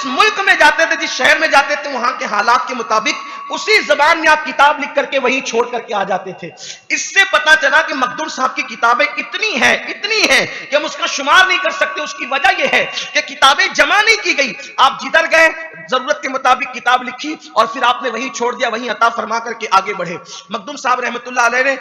جس ملک میں جاتے تھے، جس شہر میں جاتے تھے، وہاں کے حالات کے مطابق اسی زبان میں آپ کتاب لکھ کر کے وہیں چھوڑ کر کے آ جاتے تھے۔ اس سے پتا چلا کہ مخدوم صاحب کی کتابیں اتنی ہیں کہ ہم اس کا شمار نہیں کر سکتے۔ اس کی وجہ یہ ہے کہ کتابیں جمع نہیں کی گئی، آپ جدھر گئے ضرورت کے مطابق کتاب لکھی اور پھر آپ نے وہیں چھوڑ دیا، وہیں عطا فرما کر کے آگے بڑھے۔ مخدوم صاحب رحمۃ اللہ علیہ نے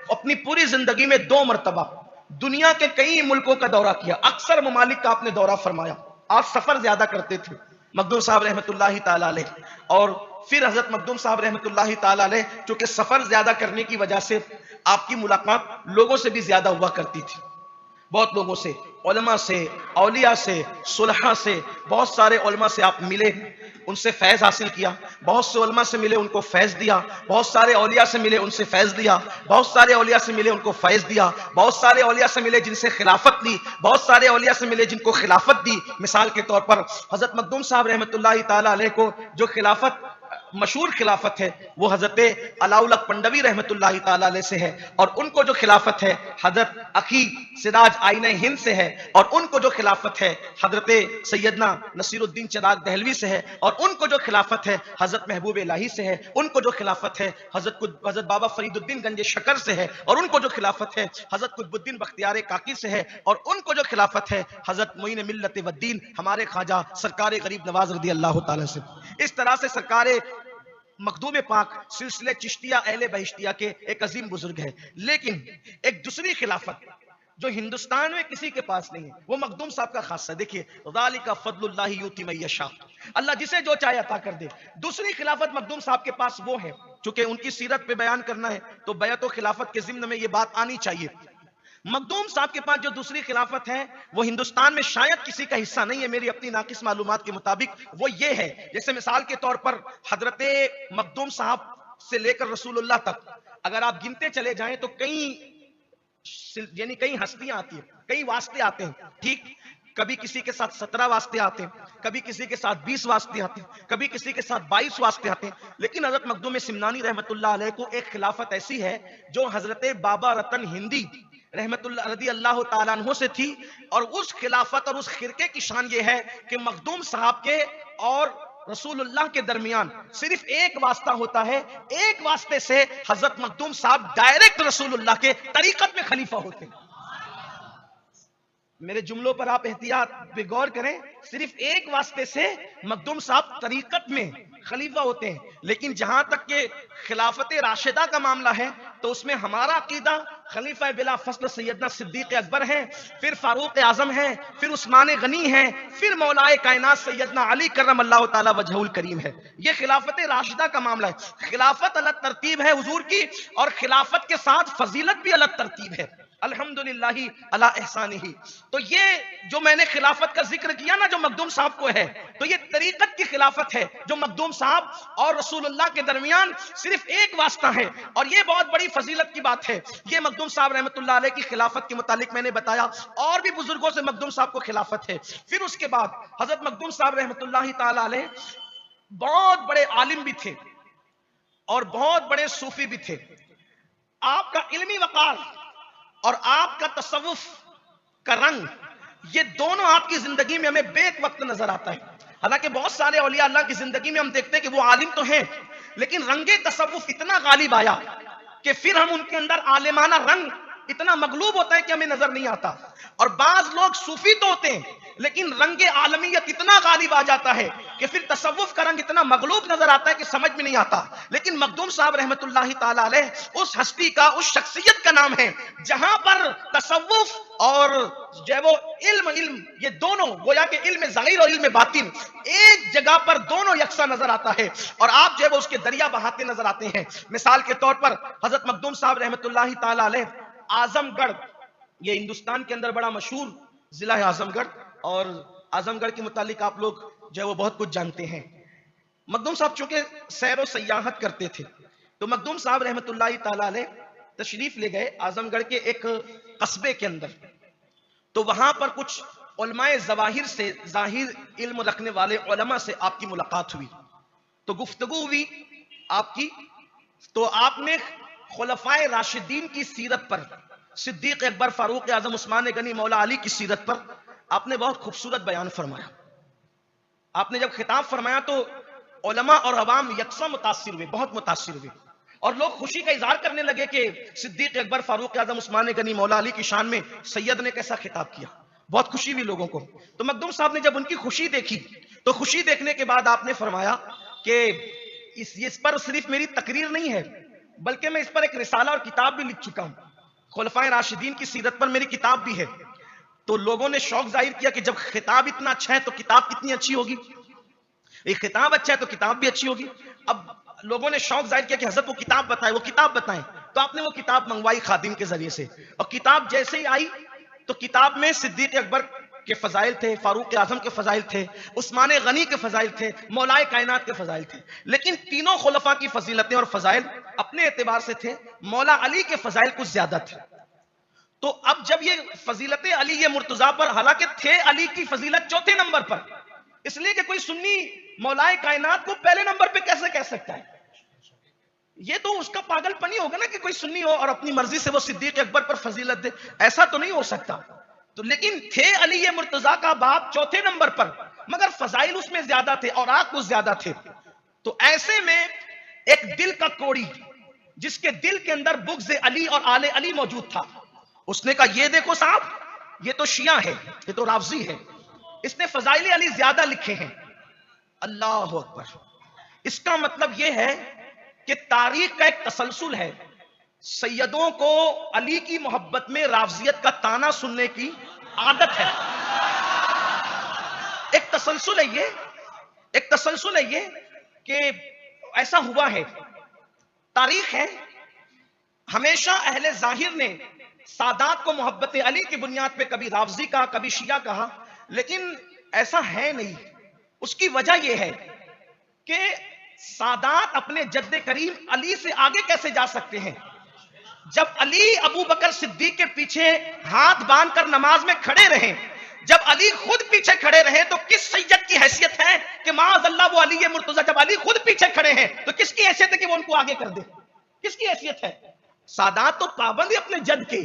اپنی پوری زندگی میں 2 مرتبہ دنیا کے کئی ملکوں کا دورہ کیا، اکثر ممالک کا آپ نے دورہ فرمایا، آپ سفر زیادہ کرتے تھے مخدوم صاحب رحمۃ اللہ تعالی علیہ۔ اور پھر حضرت مخدوم صاحب رحمۃ اللہ تعالی علیہ چونکہ سفر زیادہ کرنے کی وجہ سے آپ کی ملاقات لوگوں سے بھی زیادہ ہوا کرتی تھی، بہت لوگوں سے، علماء سے، اولیاء سے، صلحاء سے، بہت سارے علماء سے آپ ملے، ان سے فیض حاصل کیا، بہت سے علماء سے ملے، ان کو فیض دیا، بہت سارے اولیاء سے ملے، ان سے فیض دیا، بہت سارے اولیاء سے ملے، ان کو فیض دیا، بہت سارے اولیاء سے ملے جن سے خلافت لی، بہت سارے اولیاء سے ملے جن کو خلافت دی۔ مثال کے طور پر حضرت مخدوم صاحب رحمۃ اللہ تعالی علیہ کو جو خلافت، مشہور خلافت ہے، وہ حضرت علاء الحق پنڈوی رحمۃ اللہ تعالی علیہ سے ہے، اور ان کو جو خلافت ہے حضرت اخی سراج آئینہ ہند سے ہے، اور ان کو جو خلافت ہے حضرت سیدنا نصیر الدین چراغ دہلوی سے ہے، اور ان کو جو خلافت ہے حضرت محبوب الہی سے ہے، ان کو جو خلافت ہے حضرت بابا فرید الدین گنج شکر سے ہے، اور ان کو جو خلافت ہے حضرت قطب الدین بختیار کاکی سے ہے، اور ان کو جو خلافت ہے حضرت معین ملت والدین ہمارے خواجہ سرکار غریب نواز رضی اللہ تعالی سے۔ اس طرح سے سرکار مخدوم پاک سلسلے چشتیہ اہل بہشتیہ کے ایک عظیم بزرگ ہے۔ لیکن ایک دوسری خلافت جو ہندوستان میں کسی کے پاس نہیں ہے، وہ مخدوم صاحب کا خاصہ ہے۔ دیکھیے ذالک فضل اللہ یؤتی من یشاء، اللہ جسے جو چاہے عطا کر دے۔ دوسری خلافت مخدوم صاحب کے پاس وہ ہے، چونکہ ان کی سیرت پہ بیان کرنا ہے تو بیعت و خلافت کے ضمن میں یہ بات آنی چاہیے۔ مخدوم صاحب کے پاس جو دوسری خلافت ہے وہ ہندوستان میں شاید کسی کا حصہ نہیں ہے، میری اپنی ناقص معلومات کے مطابق وہ یہ ہے، جیسے مثال کے طور پر حضرت مخدوم صاحب سے لے کر رسول اللہ تک اگر آپ گنتے چلے جائیں تو کئی ہستیاں آتی ہیں، کئی واسطے آتے ہیں، ٹھیک، کبھی کسی کے ساتھ 17 واسطے آتے ہیں، کبھی کسی کے ساتھ 20 واسطے آتے ہیں، کبھی کسی کے ساتھ 22 واسطے آتے ہیں، لیکن حضرت مخدوم سمنانی رحمت اللہ علیہ کو ایک خلافت ایسی ہے جو حضرت بابا رتن ہندی رحمت اللہ رضی اللہ تعالیٰ عنہ سے تھی، اور اس خلافت اور اس خرقے کی شان یہ ہے کہ مخدوم صاحب کے اور رسول اللہ کے درمیان صرف ایک واسطہ ہوتا ہے، ایک واسطے سے حضرت مخدوم صاحب ڈائریکٹ رسول اللہ کے طریقت میں خلیفہ ہوتے ہیں۔ میرے جملوں پر آپ احتیاط پہ غور کریں، صرف ایک واسطے سے مخدوم صاحب طریقت میں خلیفہ ہوتے ہیں۔ لیکن جہاں تک کہ خلافت راشدہ کا معاملہ ہے تو اس میں ہمارا عقیدہ خلیفہ بلا فصل سیدنا صدیق اکبر ہیں، پھر فاروق اعظم ہیں، پھر عثمان غنی ہیں، پھر مولائے کائنات سیدنا علی کرم اللہ تعالی وجہہ الکریم ہے۔ یہ خلافت راشدہ کا معاملہ ہے۔ خلافت الگ ترتیب ہے حضور کی، اور خلافت کے ساتھ فضیلت بھی الگ ترتیب ہے، الحمدللہ علی احسانہ۔ تو یہ جو میں نے خلافت کا ذکر کیا نا جو مخدوم صاحب کو ہے، تو یہ طریقت کی خلافت ہے جو مخدوم صاحب اور رسول اللہ کے درمیان صرف ایک واسطہ ہے، اور یہ بہت بڑی فضیلت کی بات ہے۔ یہ مخدوم صاحب رحمت اللہ علیہ کی خلافت کے متعلق میں نے بتایا، اور بھی بزرگوں سے مخدوم صاحب کو خلافت ہے۔ پھر اس کے بعد حضرت مخدوم صاحب رحمت اللہ تعالی علیہ بہت بڑے عالم بھی تھے اور بہت بڑے صوفی بھی تھے۔ آپ کا علمی وقار اور آپ کا تصوف کا رنگ، یہ دونوں آپ کی زندگی میں ہمیں بیک وقت نظر آتا ہے۔ حالانکہ بہت سارے اولیاء اللہ کی زندگی میں ہم دیکھتے ہیں کہ وہ عالم تو ہیں، لیکن رنگ تصوف اتنا غالب آیا کہ پھر ہم ان کے اندر عالمانہ رنگ اتنا مغلوب ہوتا ہے کہ ہمیں نظر نہیں آتا۔ اور بعض لوگ صوفی تو ہوتے ہیں لیکن رنگ عالمیت اتنا غالب آ جاتا ہے کہ پھر تصوف کا رنگ اتنا مغلوب نظر آتا ہے کہ سمجھ میں نہیں آتا۔ لیکن مخدوم صاحب رحمت اللہ تعالی علیہ اس ہستی کا، اس شخصیت کا نام ہے جہاں پر تصوف اور جو وہ علم یہ دونوں گویا کہ علم ظاہر اور علم باطن ایک جگہ پر دونوں یکساں نظر آتا ہے، اور آپ جو ہے وہ اس کے دریا بہاتے نظر آتے ہیں۔ مثال کے طور پر حضرت مخدوم صاحب رحمت اللہ تعالی علیہ اعظم گڑھ، یہ ہندوستان کے اندر بڑا مشہور ضلع ہے اعظم گڑھ، اور اعظم گڑھ کے متعلق آپ لوگ جو ہے وہ بہت کچھ جانتے ہیں۔ مخدوم صاحب چونکہ سیر و سیاحت کرتے تھے تو مخدوم صاحب رحمت اللہ تعالی علیہ تشریف لے گئے اعظم گڑھ کے ایک قصبے کے اندر، تو وہاں پر کچھ علماء ظواہر سے، ظاہر علم رکھنے والے علماء سے آپ کی ملاقات ہوئی، تو گفتگو ہوئی آپ کی، تو آپ نے خلفائے راشدین کی سیرت پر، صدیق اکبر، فاروق اعظم، عثمان غنی، مولا علی کی سیرت پر آپ نے بہت خوبصورت بیان فرمایا۔ آپ نے جب خطاب فرمایا تو علماء اور عوام یکساں متاثر ہوئے، بہت متاثر ہوئے، اور لوگ خوشی کا اظہار کرنے لگے کہ صدیق اکبر، فاروق اعظم، عثمان غنی، مولا علی کی شان میں سید نے کیسا خطاب کیا. بہت خوشی ہوئی لوگوں کو. تو مخدوم صاحب نے جب ان کی خوشی دیکھی تو خوشی دیکھنے کے بعد آپ نے فرمایا کہ اس پر صرف میری تقریر نہیں ہے بلکہ میں اس پر ایک رسالہ اور کتاب بھی لکھ چکا ہوں. خلفائے راشدین کی سیرت پر میری کتاب بھی ہے. تو لوگوں نے شوق ظاہر کیا کہ جب خطاب اتنا اچھا ہے تو کتاب کتنی اچھی ہوگی. ایک خطاب اچھا ہے تو کتاب بھی اچھی ہوگی. اب لوگوں نے شوق ظاہر کیا کہ حضرت وہ کتاب بتائیں، وہ کتاب بتائیں. تو آپ نے وہ کتاب منگوائی خادم کے ذریعے سے، اور کتاب جیسے ہی آئی تو کتاب میں صدیق اکبر کے فضائل تھے، فاروق اعظم کے فضائل تھے، عثمان غنی کے فضائل تھے، مولائے کائنات کے فضائل تھے. لیکن تینوں خلفاء کی فضیلتیں اور فضائل اپنے اعتبار سے تھے. مولا علی کے فضائل کچھ زیادہ تھے. تو اب جب یہ فضیلت علی یہ مرتضیٰ پر، حالانکہ تھے علی کی فضیلت چوتھے نمبر پر، اس لیے کہ کوئی سنی مولائے کائنات کو پہلے نمبر پہ کیسے کہہ سکتا ہے؟ یہ تو اس کا پاگل پنی ہوگا نا کہ کوئی سنی ہو اور اپنی مرضی سے وہ صدیق اکبر پر فضیلت دے. ایسا تو نہیں ہو سکتا. تو لیکن تھے علی یہ مرتضیٰ کا باپ چوتھے نمبر پر، مگر فضائل اس میں زیادہ تھے اور آگ کچھ زیادہ تھے. تو ایسے میں ایک دل کا کوڑی جس کے دل کے اندر بغض علی اور آل علی موجود تھا، اس نے کہا یہ دیکھو صاحب، یہ تو شیعہ ہے، یہ تو رافضی ہے، اس نے فضائل علی زیادہ لکھے ہیں. اللہ اکبر. اس کا مطلب یہ ہے کہ تاریخ کا ایک تسلسل ہے. سیدوں کو علی کی محبت میں رافضیت کا تانا سننے کی عادت ہے. ایک تسلسل ہے یہ، ایک تسلسل ہے یہ کہ ایسا ہوا ہے. تاریخ ہے. ہمیشہ اہل ظاہر نے سادات کو محبت علی کی بنیاد پہ کبھی رافضی کہا، کبھی شیعہ کہا، لیکن ایسا ہے نہیں. اس کی وجہ یہ ہے کہ سادات اپنے جد کریم علی سے آگے کیسے جا سکتے ہیں؟ جب علی ابو بکر صدیق کے پیچھے ہاتھ باندھ کر نماز میں کھڑے رہے، جب علی خود پیچھے کھڑے رہے، تو کس سید کی حیثیت ہے کہ معاذ اللہ وہ علی مرتضیٰ؟ جب علی خود پیچھے کھڑے ہیں تو کس کی حیثیت ہے کہ وہ ان کو آگے کر دے؟ کس کی حیثیت ہے؟ سادات تو پابند ہے اپنے جد کے،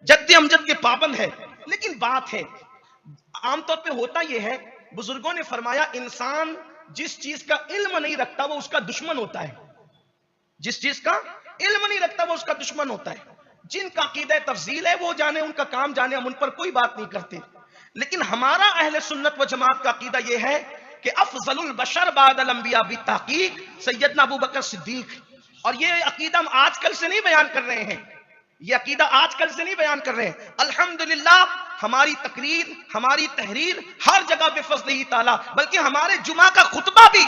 جد امجد کے پابند ہے. لیکن بات ہے عام طور پہ ہوتا یہ ہے، بزرگوں نے فرمایا انسان جس چیز کا علم نہیں رکھتا وہ اس کا دشمن ہوتا ہے. جس چیز کا علم نہیں رکھتا وہ اس کا دشمن ہوتا ہے. جن کا عقیدہ تفضیل ہے وہ جانے، ان کا کام جانے، ہم ان پر کوئی بات نہیں کرتے. لیکن ہمارا اہل سنت و جماعت کا عقیدہ یہ ہے کہ افضل البشر بعد الانبیاء بالتحقیق سیدنا ابو بکر صدیق. اور یہ عقیدہ ہم آج کل سے نہیں بیان کر رہے ہیں، یہ عقیدہ آج کل سے نہیں بیان کر رہے ہیں. الحمدللہ ہماری تقریر، ہماری تحریر ہر جگہ بے فضلہ تعالی، بلکہ ہمارے جمعہ کا خطبہ بھی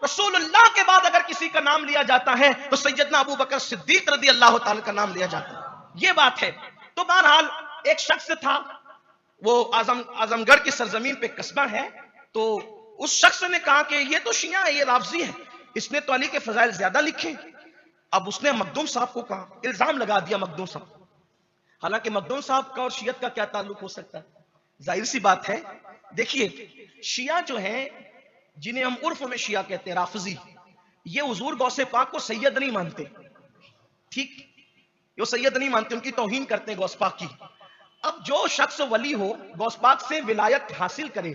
رسول اللہ کے بعد اگر کسی کا نام لیا جاتا ہے تو سیدنا ابو بکر صدیق رضی اللہ تعالی کا نام لیا جاتا ہے. یہ بات ہے. تو بہرحال ایک شخص تھا، وہ اعظم گڑھ کی سرزمین پہ قصبہ ہے، تو اس شخص نے کہا کہ یہ تو شیعہ ہے، یہ رافضی ہے، اس نے تو علی کے فضائل زیادہ لکھے. اب اس نے مخدوم صاحب کو کہا، الزام لگا دیا مخدوم صاحب. حالانکہ مخدوم صاحب کا اور شیعت کا کیا تعلق ہو سکتا ہے؟ ظاہر سی بات ہے. دیکھیے شیعہ جو ہیں، جنہیں ہم عرف میں شیعہ کہتے ہیں، رافضی، یہ حضور غوث پاک کو سید نہیں مانتے. ٹھیک، یہ سید نہیں مانتے، ان کی توہین کرتے ہیں غوث پاک کی. اب جو شخص ولی ہو، غوث پاک سے ولایت حاصل کرے،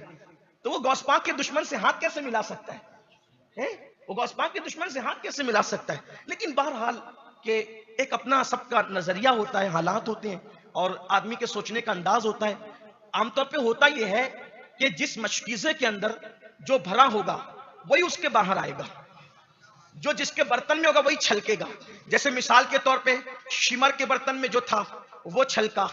تو وہ غوث پاک کے دشمن سے ہاتھ کیسے ملا سکتا ہے؟ وہ غوث پاک کے دشمن سے ہاتھ کیسے ملا سکتا ہے؟ لیکن بہرحال کہ ایک اپنا سب کا نظریہ ہوتا ہے، حالات ہوتے ہیں، اور آدمی کے سوچنے کا انداز ہوتا ہے. عام طور پہ ہوتا یہ ہے کہ جس مشکیزے کے اندر جو بھرا ہوگا وہی اس کے باہر آئے گا، جو جس کے برتن میں ہوگا وہی چھلکے گا. جیسے مثال کے طور پہ شمر کے برتن میں جو تھا وہ چھلکا،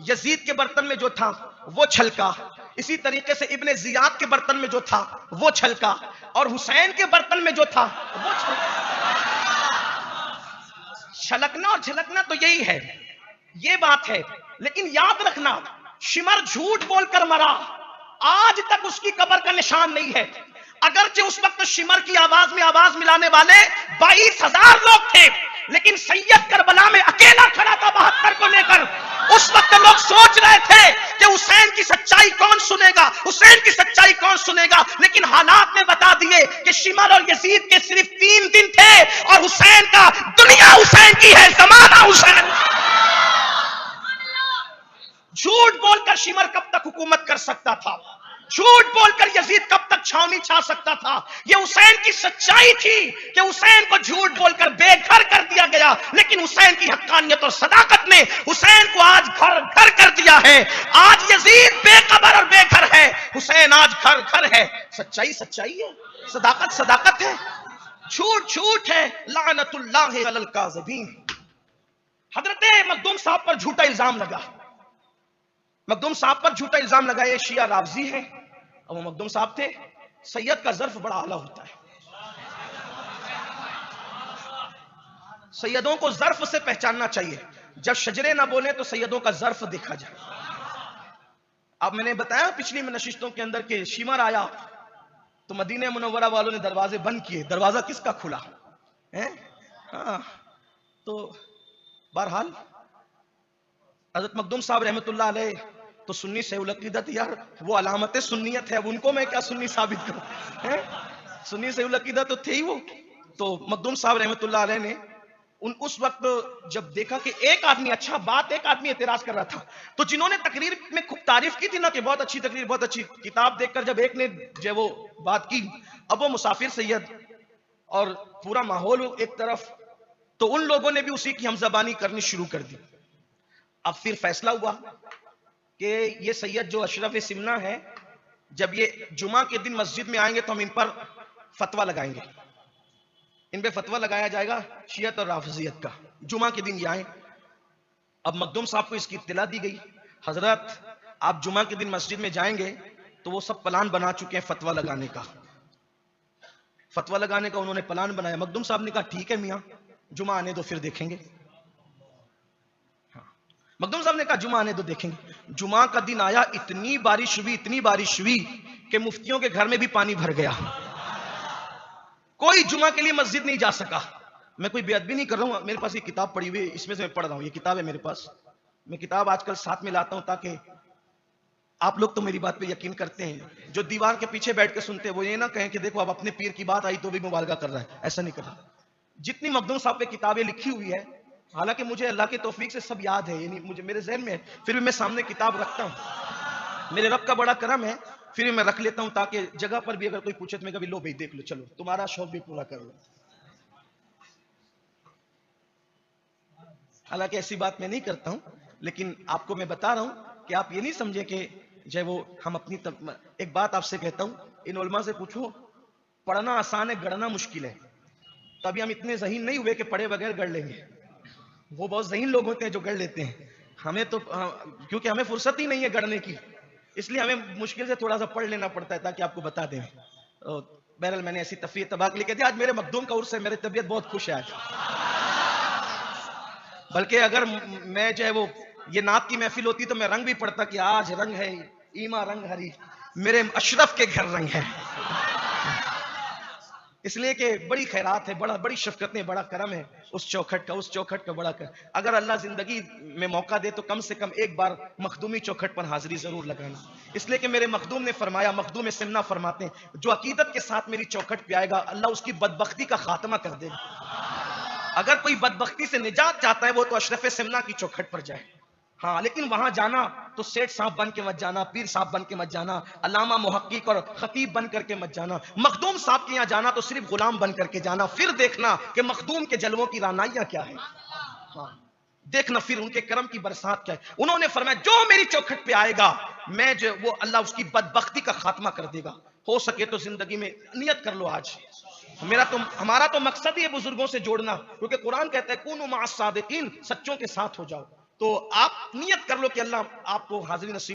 یزید کے برتن میں جو تھا وہ چھلکا، اسی طریقے سے ابن زیاد کے برتن میں جو تھا وہ چھلکا، اور حسین کے برتن میں جو تھا وہ چھلکا. چھلکنا اور جھلکنا تو یہی ہے، یہ بات ہے. لیکن یاد رکھنا، شمر جھوٹ بول کر مرا، آج تک اس کی قبر کا نشان نہیں ہے. اگرچہ اس وقت شمر کی آواز میں آواز ملانے والے 22,000 لوگ تھے، لیکن سید کربلا میں اکیلا کھڑا تھا 72 کو لے کر. اس وقت لوگ سوچ رہے تھے کہ حسین کی سچائی کون سنے گا، حسین کی سچائی کون سنے گا. لیکن حالات نے بتا دیے کہ شمر اور یزید کے صرف 3 دن تھے، اور حسین کا دنیا حسین کی ہے، زمانہ حسین. جھوٹ بول کر شمر کب تک حکومت کر سکتا تھا؟ جھوٹ بول کر یزید کب تک چھاؤنی چھا سکتا تھا؟ یہ حسین کی سچائی تھی کہ حسین کو جھوٹ بول کر بے گھر کر دیا گیا، لیکن حسین کی حقانیت اور صداقت نے حسین کو آج گھر گھر کر دیا ہے۔ آج یزید بے قبر اور بے گھر ہے، حسین آج گھر گھر ہے۔ سچائی سچائی ہے، صداقت صداقت ہے، جھوٹ جھوٹ ہے۔ لعنت اللہ علی الکاذبین۔ حضرت مخدوم صاحب پر جھوٹا الزام لگا، مخدوم صاحب پر جھوٹا الزام لگا، یہ شیعہ رافضی ہے، اور وہ مخدوم صاحب تھے۔ سید کا ظرف بڑا اعلیٰ ہوتا ہے، سیدوں کو ظرف سے پہچاننا چاہیے، جب شجرے نہ بولیں تو سیدوں کا ظرف دیکھا جائے۔ اب میں نے بتایا پچھلی نشستوں کے اندر کہ شیمر آیا تو مدینہ منورہ والوں نے دروازے بند کیے، دروازہ کس کا کھلا ہے؟ ہاں، تو بہرحال حضرت مخدوم صاحب رحمت اللہ علیہ تو سنی سے العقیدت، یار وہ علامت سنیت ہے، اب ان کو میں کیا سنی ثابت کروں؟ سنی سے العقیدت تو تھے ہی وہ۔ تو مخدوم صاحب رحمت اللہ علیہ نے اس وقت جب دیکھا کہ ایک آدمی اچھا بات، ایک آدمی اعتراض کر رہا تھا، تو جنہوں نے تقریر میں خوب تعریف کی تھی نا کہ بہت اچھی تقریر، بہت اچھی کتاب، دیکھ کر جب ایک نے جو وہ بات کی، اب وہ مسافر سید اور پورا ماحول ایک طرف، تو ان لوگوں نے بھی اسی کی ہم زبانی کرنی شروع کر دی۔ اب پھر فیصلہ ہوا کہ یہ سید جو اشرف سمنہ ہے، جب یہ جمعہ کے دن مسجد میں آئیں گے تو ہم ان پر فتویٰ لگائیں گے، ان پہ فتویٰ لگایا جائے گا شیعت اور رافضیت کا، جمعہ کے دن یہ آئیں۔ اب مخدوم صاحب کو اس کی اطلاع دی گئی، حضرت آپ جمعہ کے دن مسجد میں جائیں گے تو وہ سب پلان بنا چکے ہیں فتویٰ لگانے کا، فتویٰ لگانے کا انہوں نے پلان بنایا۔ مخدوم صاحب نے کہا ٹھیک ہے میاں، جمعہ آنے دو پھر دیکھیں گے۔ مخدوم صاحب نے کہا جمعہ آنے دو دیکھیں گے۔ جمعہ کا دن آیا، اتنی بارش ہوئی، اتنی بارش ہوئی کہ مفتیوں کے گھر میں بھی پانی بھر گیا، کوئی جمعہ کے لیے مسجد نہیں جا سکا۔ میں کوئی بے ادبی نہیں کر رہا ہوں، میرے پاس یہ کتاب پڑھی ہوئی ہے، اس میں سے میں پڑھ رہا ہوں، یہ کتاب ہے میرے پاس، میں کتاب آج کل ساتھ میں لاتا ہوں تاکہ آپ لوگ تو میری بات پہ یقین کرتے ہیں، جو دیوار کے پیچھے بیٹھ کے سنتے ہیں وہ یہ نہ کہیں کہ دیکھو اب اپنے پیر کی بات آئی تو بھی مبالغہ کر رہا ہے، ایسا نہیں کر رہا۔ جتنی مخدوم صاحب پہ کتابیں لکھی ہوئی ہے، حالانکہ مجھے اللہ کی توفیق سے سب یاد ہے، یعنی مجھے میرے ذہن میں ہے، پھر بھی میں سامنے کتاب رکھتا ہوں، میرے رب کا بڑا کرم ہے، پھر بھی میں رکھ لیتا ہوں تاکہ جگہ پر بھی اگر کوئی پوچھے تو میں کبھی لو بھائی دیکھ لو، چلو تمہارا شوق بھی پورا کر لو۔ حالانکہ ایسی بات میں نہیں کرتا ہوں، لیکن آپ کو میں بتا رہا ہوں کہ آپ یہ نہیں سمجھے کہ جو وہ ہم اپنی ایک بات آپ سے کہتا ہوں، ان علماء سے پوچھو پڑھنا آسان ہے، گڑھنا مشکل ہے، تو ابھی ہم اتنے ذہین نہیں ہوئے کہ پڑھے بغیر گڑھ لیں گے، وہ بہت ذہین لوگ ہوتے ہیں جو گڑھ لیتے ہیں، ہمیں تو کیونکہ ہمیں فرصت ہی نہیں ہے گڑھنے کی، اس لیے ہمیں مشکل سے تھوڑا سا پڑھ لینا پڑتا ہے تاکہ آپ کو بتا دیں۔ بہرحال میں نے ایسی تفریح تباہ کے لیے کہتی، آج میرے مخدوم کا عرس ہے، میری طبیعت بہت خوش ہے آج، بلکہ اگر میں جو ہے وہ یہ نعت کی محفل ہوتی تو میں رنگ بھی پڑتا کہ آج رنگ ہے ایما رنگ ہری، میرے اشرف کے گھر رنگ ہے، اس لیے کہ بڑی خیرات ہے، بڑی شفقت ہے، بڑا کرم ہے اس چوکھٹ کا بڑا کرم۔ اگر اللہ زندگی میں موقع دے تو کم سے کم ایک بار مخدومی چوکھٹ پر حاضری ضرور لگانا، اس لیے کہ میرے مخدوم نے فرمایا، مخدوم سمنہ فرماتے ہیں جو عقیدت کے ساتھ میری چوکھٹ پہ آئے گا اللہ اس کی بدبختی کا خاتمہ کر دے گا۔ اگر کوئی بدبختی سے نجات چاہتا ہے وہ تو اشرف سمنہ کی چوکھٹ پر جائے، ہاں لیکن وہاں جانا تو سیٹ صاحب بن کے مت جانا، پیر صاحب بن کے مت جانا، علامہ محقق اور خطیب بن کر کے مت جانا، مخدوم صاحب کے یہاں جانا تو صرف غلام بن کر کے جانا، پھر دیکھنا کہ مخدوم کے جلووں کی رعنائیاں کیا ہیں، ہاں دیکھنا پھر ان کے کرم کی برسات کیا ہے۔ انہوں نے فرمایا جو میری چوکھٹ پہ آئے گا میں جو وہ اللہ اس کی بدبختی کا خاتمہ کر دے گا۔ ہو سکے تو زندگی میں نیت کر لو، آج ہمارا تو مقصد ہی ہے بزرگوں سے جوڑنا، کیونکہ قرآن کہتا ہے کونوا مع الصادقین، سچوں کے ساتھ ہو جاؤ، تو آپ نیت کر لو کہ اللہ آپ کو حاضری نصیب